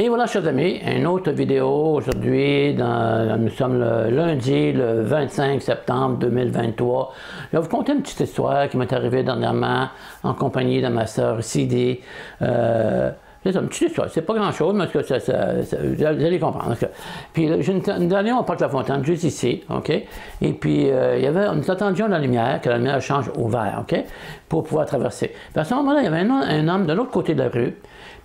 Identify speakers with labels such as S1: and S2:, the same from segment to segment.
S1: Et voilà, chers amis, une autre vidéo aujourd'hui. Nous sommes le lundi, le 25 septembre 2023. Je vais vous conter une petite histoire qui m'est arrivée dernièrement en compagnie de ma sœur Sidi. C'est ça, une petite histoire. C'est pas grand-chose, mais vous allez comprendre. Puis, nous allions au parc La Fontaine, juste ici, OK? Et puis, nous attendions la lumière, que la lumière change au vert, OK? Pour pouvoir traverser. Puis à ce moment-là, il y avait un homme de l'autre côté de la rue.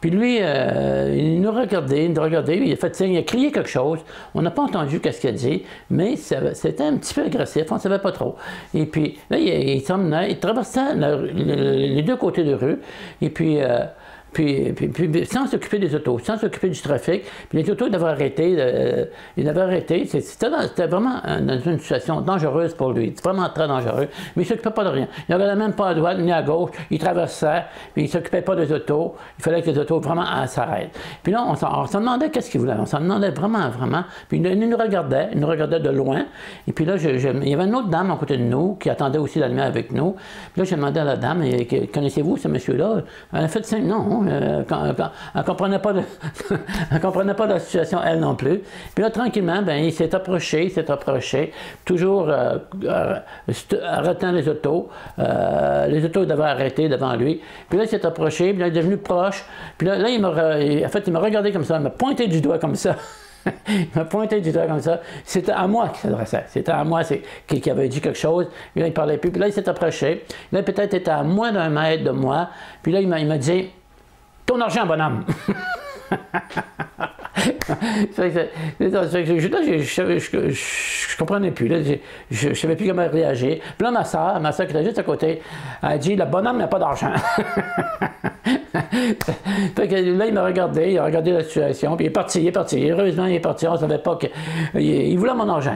S1: Puis lui, il nous regardait, il a fait signe, il a crié quelque chose. On n'a pas entendu qu'est-ce qu'il a dit, mais c'était un petit peu agressif, on ne savait pas trop. Et puis là, il traversait les deux côtés de rue, et puis sans s'occuper des autos, sans s'occuper du trafic. Puis les autos, ils devaient arrêter. C'était vraiment dans une situation dangereuse pour lui. C'était vraiment très dangereux. Mais il ne s'occupait pas de rien. Il n'avait même pas à droite ni à gauche. Il traversait, puis il ne s'occupait pas des autos. Il fallait que les autos vraiment s'arrêtent. Puis là, on s'en demandait qu'est-ce qu'il voulait. On s'en demandait vraiment. Puis il nous regardait de loin. Et puis là, il y avait une autre dame à côté de nous qui attendait aussi la lumière avec nous. Puis là, j'ai demandé à la dame, connaissez-vous ce monsieur-là? Elle a fait signe, non. Elle ne comprenait pas la situation, elle non plus. Puis là, tranquillement, il s'est approché, toujours arrêtant les autos. Les autos devaient arrêter devant lui. Puis là, il s'est approché, puis là, il est devenu proche. Puis là, il m'a regardé comme ça, il m'a pointé du doigt comme ça. Il m'a pointé du doigt comme ça. C'était à moi qu'il s'adressait. C'était à moi qui avait dit quelque chose. Puis là, il ne parlait plus. Puis là, il s'est approché. Là, peut-être était à moins d'1 mètre de moi. Puis là, il m'a dit... Ton argent, bonhomme! Je comprenais plus. Là, je ne savais plus comment réagir. Puis là, ma soeur qui était juste à côté, elle a dit, le bonhomme n'a pas d'argent. Fait que là, il m'a regardé, il a regardé la situation, puis il est parti. Heureusement, il est parti. On ne savait pas qu'il voulait mon argent.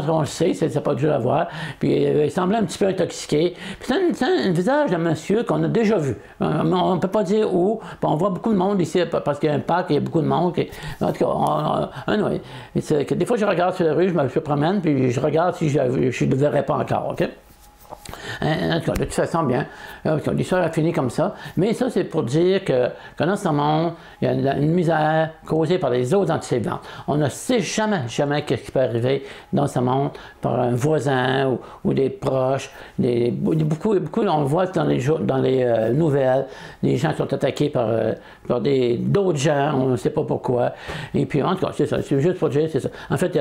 S1: On le sait, c'est pas dur à voir. Puis il semblait un petit peu intoxiqué. Puis c'est un visage d'un monsieur qu'on a déjà vu. On ne peut pas dire où. Puis on voit beaucoup de monde ici, parce qu'il y a un parc, il y a beaucoup de monde. En tout cas, des fois, je regarde sur la rue, je me promène, puis je regarde si je ne le verrai pas encore. OK? En tout cas, de toute façon, bien, l'histoire a fini comme ça. Mais ça, c'est pour dire que dans ce monde, il y a une misère causée par les autres entités vivantes. On ne sait jamais ce qui peut arriver dans ce monde par un voisin ou des proches. Beaucoup, on le voit dans les nouvelles, des gens qui sont attaqués par d'autres gens, on ne sait pas pourquoi. Et puis, en tout cas, c'est ça. C'est juste pour dire, c'est ça. En fait,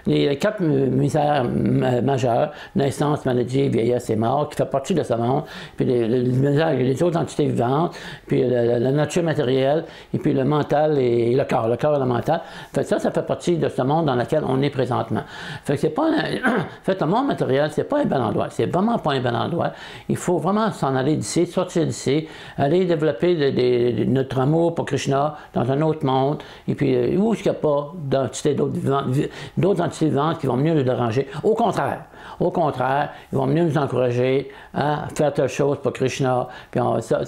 S1: il y a 4 misères majeures: naissance, maladie, vieillesse et mort, qui fait partie de ce monde, puis les autres entités vivantes, puis la nature matérielle, et puis le mental et le corps et le mental. Fait que ça fait partie de ce monde dans lequel on est présentement. Fait que c'est pas fait, le monde matériel, c'est pas un bel endroit. C'est vraiment pas un bel endroit. Il faut vraiment s'en aller d'ici, sortir d'ici, aller développer notre amour pour Krishna dans un autre monde, et puis où est-ce qu'il n'y a pas d'autres entités vivantes qui vont venir nous déranger. Au contraire, ils vont venir nous encourager à faire telle chose pour Krishna. Puis ça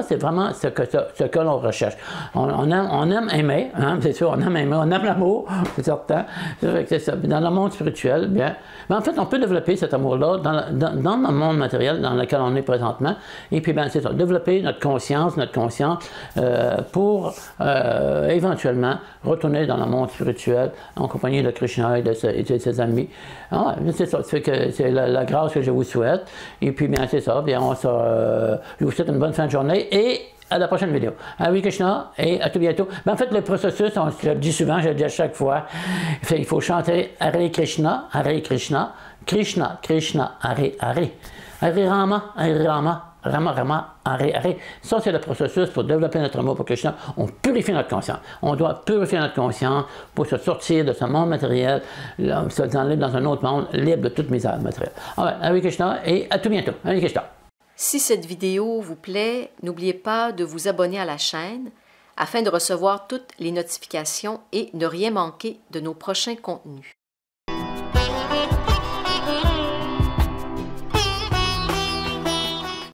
S1: c'est vraiment ce que l'on recherche. On aime aimer, hein, c'est sûr, on aime l'amour, c'est certain. C'est ça. Dans le monde spirituel, bien, mais en fait, on peut développer cet amour-là dans le monde matériel dans lequel on est présentement. Et puis, bien, c'est ça, développer notre conscience pour éventuellement retourner dans le monde spirituel en compagnie de Krishna et de ses amis. Ah, c'est ça, c'est la grâce que je vous souhaite. Et puis, bien, c'est ça. Bien, je vous souhaite une bonne fin de journée et à la prochaine vidéo. Hare Krishna et à tout bientôt. Ben, en fait, le processus, je le dis souvent, je le dis à chaque fois, il faut chanter Hare Krishna, Krishna, Krishna, Hare Hare. Hare Rama, Rama Rama, Hare Hare. Ça, c'est le processus pour développer notre amour pour Krishna. On purifie notre conscience. On doit purifier notre conscience pour se sortir de ce monde matériel, se aller dans un autre monde libre de toute misère matérielle. Alors, Hare Krishna et à tout bientôt. Hare Krishna.
S2: Si cette vidéo vous plaît, n'oubliez pas de vous abonner à la chaîne afin de recevoir toutes les notifications et ne rien manquer de nos prochains contenus.